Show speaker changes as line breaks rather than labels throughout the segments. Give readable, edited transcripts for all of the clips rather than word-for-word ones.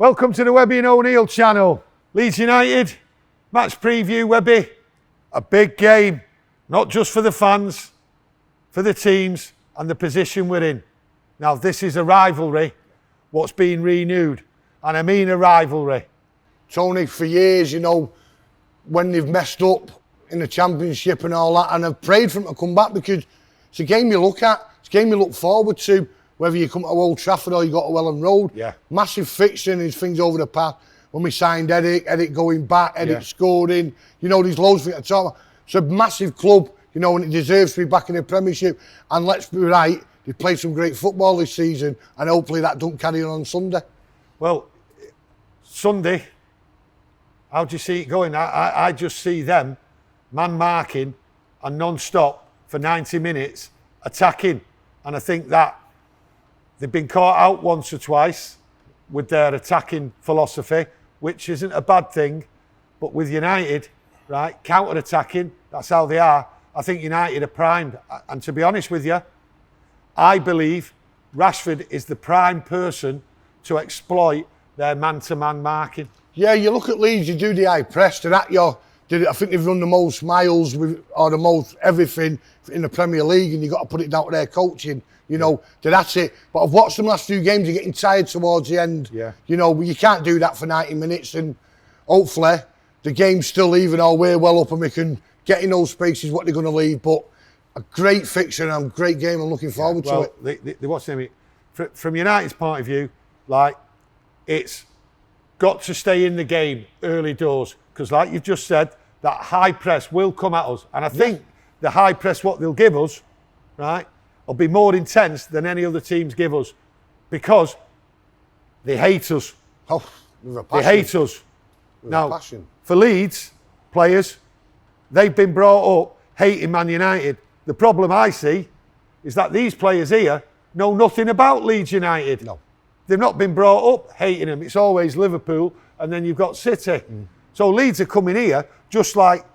Welcome to the Webby and O'Neill channel. Leeds United, match preview, Webby. A big game, not just for the fans, for the teams and the position we're in. Now, this is a rivalry, what's being renewed. And I mean a rivalry.
Tony, for years, you know, when they've messed up in the Championship and all that, and I've prayed for them to come back because it's a game you look at, it's a game you look forward to, whether you come to Old Trafford or you go to Welland Road.
Yeah. Massive
fixture and these things over the path. When we signed Edic going back, Edic scoring, you know, there's loads of things to talk about. It's a massive club, you know, and it deserves to be back in the Premiership. And let's be right, they've played some great football this season, and hopefully that don't carry on Sunday.
Well, Sunday, how do you see it going? I just see them man marking and non-stop for 90 minutes attacking. And I think that they've been caught out once or twice with their attacking philosophy, which isn't a bad thing. But with United, right, counter-attacking, that's how they are. I think United are primed. And to be honest with you, I believe Rashford is the prime person to exploit their man-to-man marking.
Yeah, you look at Leeds, you do the high press, they're at your, I think they've run the most miles or the most everything in the Premier League, and you've got to put it down to their coaching. You know, that's it. But I've watched them last few games, they're getting tired towards the end.
Yeah.
You know, you can't do that for 90 minutes, and hopefully the game's still even or we're well up and we can get in those spaces what they're going to leave. But a great fixture and a great game, I'm looking forward to it.
What's the name? From United's point of view, like, it's got to stay in the game early doors, because like you've just said, that high press will come at us. And I think the high press, what they'll give us, right, will be more intense than any other teams give us, because they hate us.
Oh, with a passion.
They hate us.
With
now,
a passion.
For Leeds players, they've been brought up hating Man United. The problem I see is that these players here know nothing about Leeds United.
No.
They've not been brought up hating them. It's always Liverpool, and then you've got City. So Leeds are coming here just like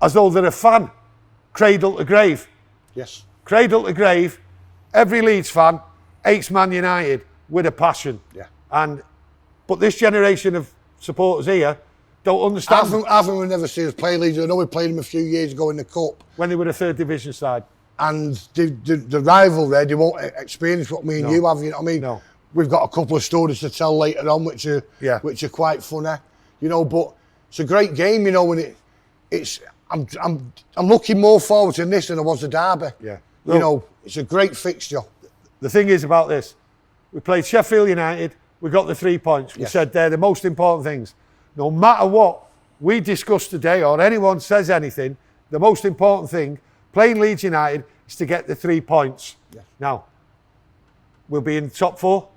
as though they're a fan, cradle to grave.
Yes.
Cradle to grave. Every Leeds fan hates Man United with a passion.
Yeah.
But this generation of supporters here don't understand.
I've never seen us play Leeds. I know we played them a few years ago in the Cup.
When they were a third division side.
And the rivalry, they won't experience what me and you have, you know what I mean?
No.
We've got a couple of stories to tell later on, which are quite funny, you know. But it's a great game, you know. And I'm looking more forward to this than I was the derby.
Yeah,
you know, it's a great fixture.
The thing is about this, we played Sheffield United. We got the 3 points. We said they're the most important things. No matter what we discuss today or anyone says anything, the most important thing playing Leeds United is to get the 3 points. Yeah. Now, we'll be in the top 4.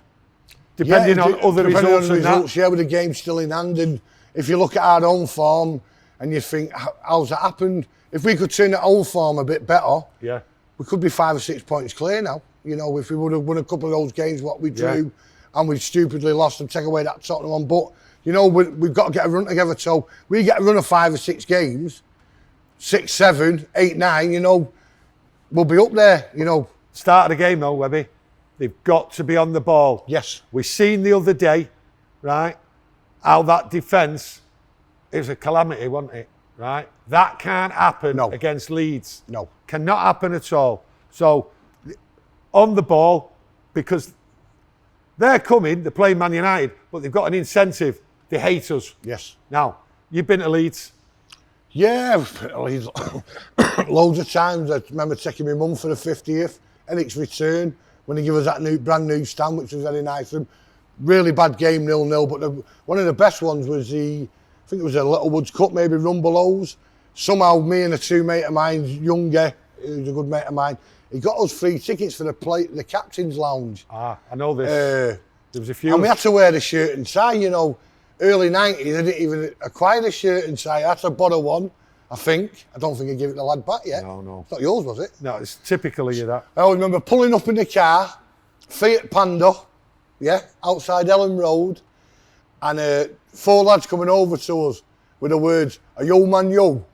Depending on other results.
Yeah, with the game still in hand. And if you look at our own form and you think, how's that happened? If we could turn that old form a bit better, we could be 5 or 6 points clear now. You know, if we would have won a couple of those games, what we drew, and we stupidly lost and take away that Tottenham one. But, you know, we've got to get a run together. So we get a run of 5 or 6 games, 6, 7, 8, 9, you know, we'll be up there, you know.
Start of the game though, Webby. They've got to be on the ball.
Yes.
We seen the other day, right, how that defence is a calamity, wasn't it? Right? That can't happen against Leeds.
No.
Cannot happen at all. So, on the ball, because they're coming, they're playing Man United, but they've got an incentive. They hate us.
Yes.
Now, you've been to Leeds.
Yeah, loads of times. I remember taking my mum for the 50th, Eric's return, when he gave us that brand new stand, which was very nice of him. Really bad game, 0-0, but one of the best ones was I think it was a Little Woods Cup, maybe Rumbelows. Somehow me and a 2 mate of mine, Younger, who's a good mate of mine, he got us free tickets for the captain's lounge.
I know this. There was a few.
And we had to wear the shirt and tie, you know. Early 90s, I didn't even acquire the shirt and tie. I had to borrow one, I think. I don't think I gave it the lad back yet.
No.
It's not yours, was it?
No, it's typical of you, that.
I always remember pulling up in the car, Fiat Panda, outside Ellen Road, and 4 lads coming over to us with the words, "A yo man yo."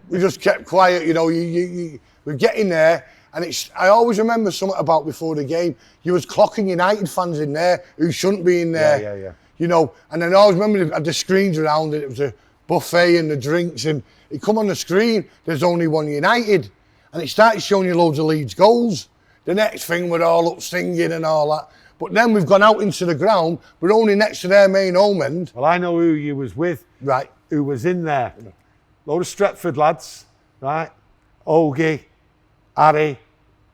We just kept quiet, you know. We're getting there, and I always remember something about before the game. You was clocking United fans in there who shouldn't be in there.
Yeah.
you know. And then I always remember they had the screens around it. It was a buffet and the drinks, and it come on the screen, there's only one United. And it started showing you loads of Leeds goals. The next thing, we're all up singing and all that. But then we've gone out into the ground, we're only next to their main home end.
Well, I know who you was with.
Right.
Who was in there. Load of Stretford lads, right? Ogie, Harry.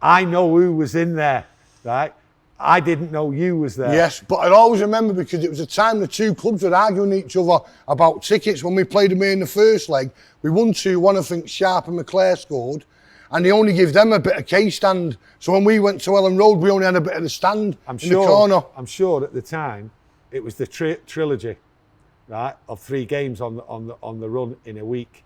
I know who was in there, right? I didn't know you was there.
Yes, but I always remember because it was a time the two clubs were arguing each other about tickets when we played them in the first leg. We won 2-1, I think Sharp and McClare scored, and they only gave them a bit of K-stand. So when we went to Ellen Road, we only had a bit of the stand in the corner.
I'm sure at the time it was the trilogy, right, of 3 games on the run in a week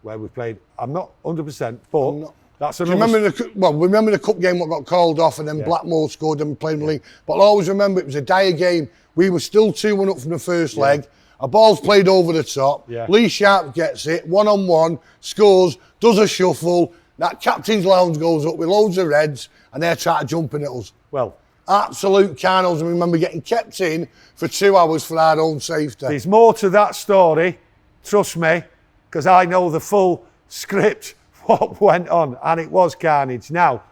where we played. I'm not 100%, but that's another.
Remember the cup game what got called off, and then Blackmore scored and played in the league. But I always remember it was a dire game. We were still 2-1 up from the first leg. A ball's played over the top.
Yeah.
Lee Sharp gets it, 1-on-1, scores, does a shuffle. That captain's lounge goes up with loads of reds, and they're trying to jump in at us.
Well,
absolute carnals, and we remember getting kept in for 2 hours for our own safety.
There's more to that story, trust me, because I know the full script, what went on, and it was carnage. Now,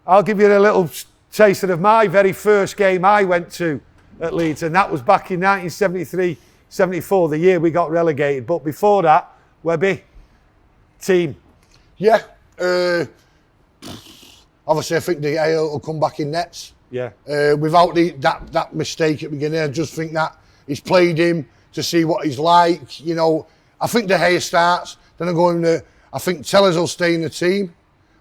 I'll give you a little taster of my very first game I went to at Leeds, and that was back in 1973-74, the year we got relegated. But before that, Webby, team.
Yeah. Obviously, I think the AO will come back in nets.
Yeah.
Without that mistake at the beginning, I just think that he's played him to see what he's like. You know, I think De Gea starts. Then I'm going to. I think Tellers will stay in the team.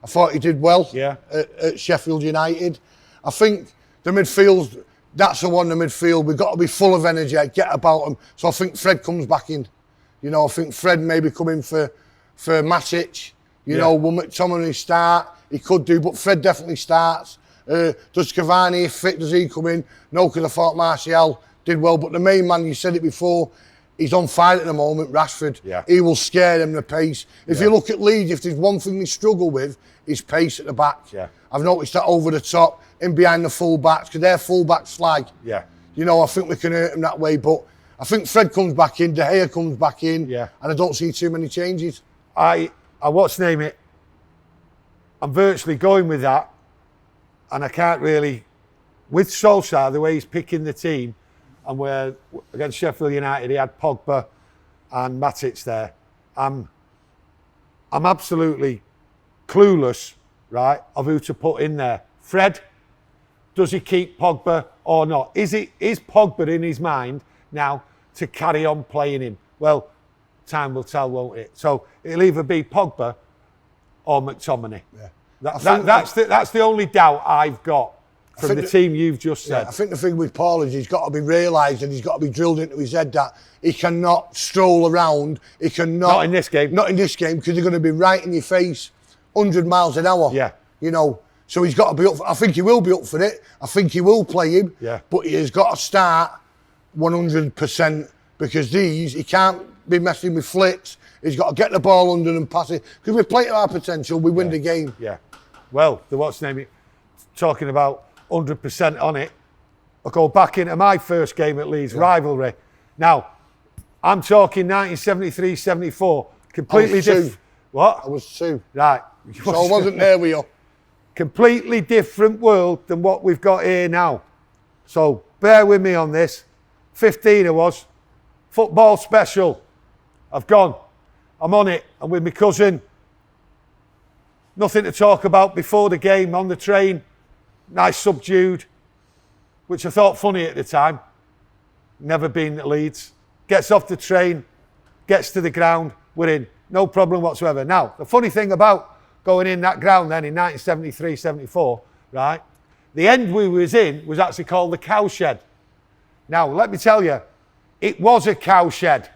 I thought he did well.
Yeah.
At Sheffield United. I think the midfield. That's the one. The midfield. We've got to be full of energy. Get about him. So I think Fred comes back in. You know, I think Fred maybe come in for Matic. You know, will McTominay start? He could do, but Fred definitely starts. Does Cavani fit? Does he come in? No, because I thought Marcelo did well. But the main man, you said it before, he's on fire at the moment, Rashford.
Yeah.
He will scare them, the pace. If you look at Leeds, if there's one thing they struggle with, is pace at the back.
Yeah.
I've noticed that over the top, in behind the full-backs, because their full-backs flag.
Yeah.
You know, I think we can hurt them that way. But I think Fred comes back in, De Gea comes back in, and I don't see too many changes.
I'm virtually going with that, and I can't really, with Solskjaer, the way he's picking the team, and where against Sheffield United he had Pogba and Matic there, I'm absolutely clueless, right, of who to put in there. Fred, does he keep Pogba or not? Is Pogba in his mind now to carry on playing him? Well, time will tell, won't it? So it'll either be Pogba or McTominay. Yeah. That's the only doubt I've got from the team you've just said.
Yeah, I think the thing with Paul is he's got to be realised and he's got to be drilled into his head that he cannot stroll around. He cannot.
Not in this game.
Not in this game, because they're going to be right in your face, 100 miles an hour.
Yeah.
You know, so he's got to be up for, I think he will be up for it. I think he will play him.
Yeah.
But he's got to start 100%, because he can't be messing with flicks. He's got to get the ball under and pass it. Because we play to our potential, we win the game.
Yeah. Well, talking about 100% on it, I'll go back into my first game at Leeds, rivalry. Now, I'm talking 1973-74, completely different. What?
I was 2.
Right.
So I wasn't there with you.
Completely different world than what we've got here now. So bear with me on this. 15 I was. Football special. I've gone. I'm on it. I'm with my cousin. Nothing to talk about before the game on the train. Nice subdued, which I thought funny at the time. Never been at Leeds. Gets off the train, gets to the ground, we're in. No problem whatsoever. Now, the funny thing about going in that ground then in 1973-74, right, the end we was in was actually called the Cowshed. Now, let me tell you, it was a cowshed,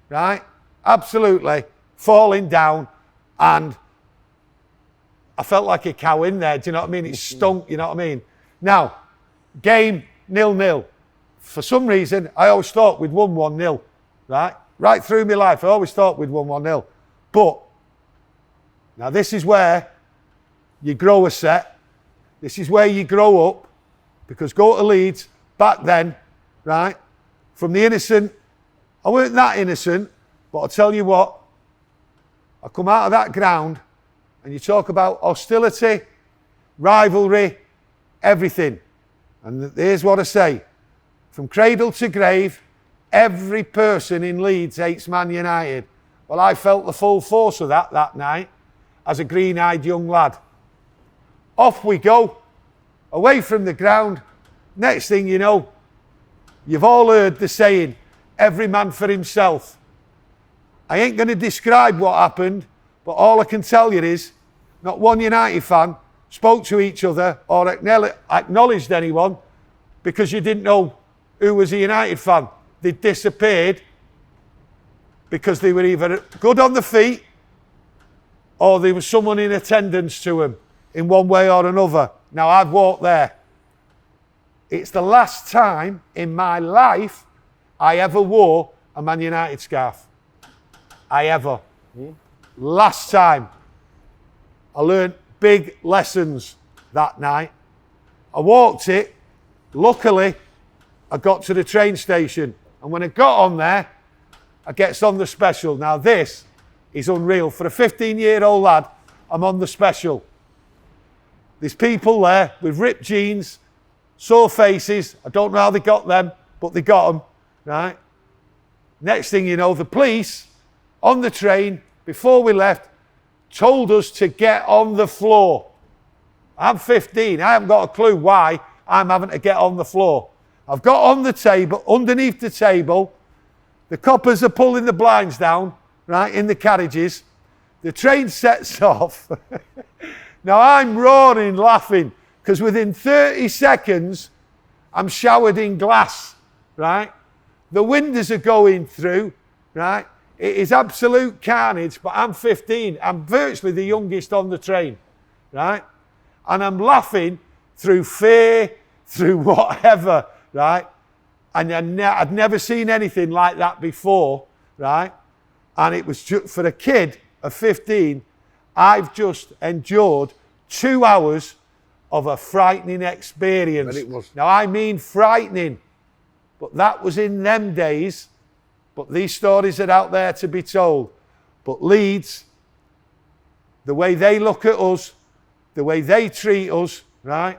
right? Absolutely falling down, and I felt like a cow in there, do you know what I mean? It stunk, you know what I mean? Now, game 0-0. For some reason, I always thought we'd won 1-0, right? Right through my life, I always thought we'd won 1-0. But, now this is where you grow a set. This is where you grow up, because go to Leeds, back then, right? from the innocent, I weren't that innocent, but I'll tell you what, I come out of that ground and you talk about hostility, rivalry, everything. And here's what I say. From cradle to grave, every person in Leeds hates Man United. Well, I felt the full force of that night as a green-eyed young lad. Off we go, away from the ground. Next thing you know, you've all heard the saying, every man for himself. I ain't going to describe what happened, but all I can tell you is, not one United fan spoke to each other or acknowledged anyone because you didn't know who was a United fan. They disappeared because they were either good on the feet or there was someone in attendance to them in one way or another. Now, I've walked there. It's the last time in my life I ever wore a Man United scarf. Last time. I learned big lessons that night. I walked it. Luckily, I got to the train station. And when I got on there, I gets on the special. Now this is unreal. For a 15-year-old lad, I'm on the special. There's people there with ripped jeans, sore faces. I don't know how they got them, but they got them, right? Next thing you know, the police on the train, before we left, told us to get on the floor. I'm 15. I haven't got a clue why I'm having to get on the floor. I've got on the table, underneath the table. The coppers are pulling the blinds down, right, in the carriages. The train sets off. Now I'm roaring, laughing, because within 30 seconds, I'm showered in glass, right? The windows are going through, right? It is absolute carnage, but I'm 15. I'm virtually the youngest on the train, right? And I'm laughing through fear, through whatever, right? And I'd never seen anything like that before, right? And it was just, for a kid of 15, I've just endured 2 hours of a frightening experience.
But it was.
Now, I mean frightening, but that was in them days. But these stories are out there to be told. But Leeds, the way they look at us, the way they treat us, right,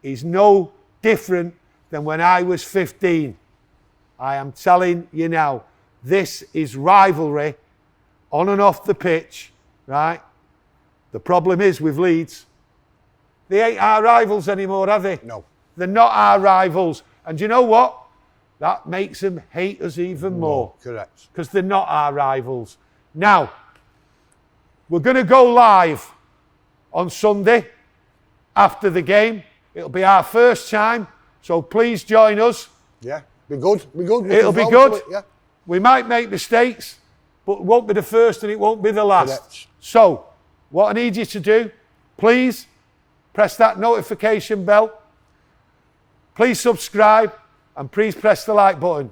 is no different than when I was 15. I am telling you now, this is rivalry on and off the pitch, right? The problem is with Leeds, they ain't our rivals anymore, are they?
No.
They're not our rivals. And you know what? That makes them hate us even more.
Correct.
Because they're not our rivals. Now, we're going to go live on Sunday after the game. It'll be our first time, so please join us.
Yeah, be good.
It'll be good.
Yeah.
We might make mistakes, but it won't be the first and it won't be the last.
Correct.
So, what I need you to do, please press that notification bell. Please subscribe. And please press the like button.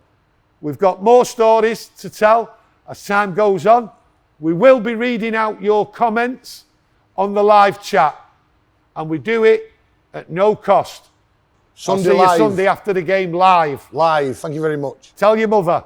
We've got more stories to tell as time goes on. We will be reading out your comments on the live chat. And we do it at no cost.
Sunday
I'll see
live.
you Sunday after the game live.
Live. Thank you very much.
Tell your mother.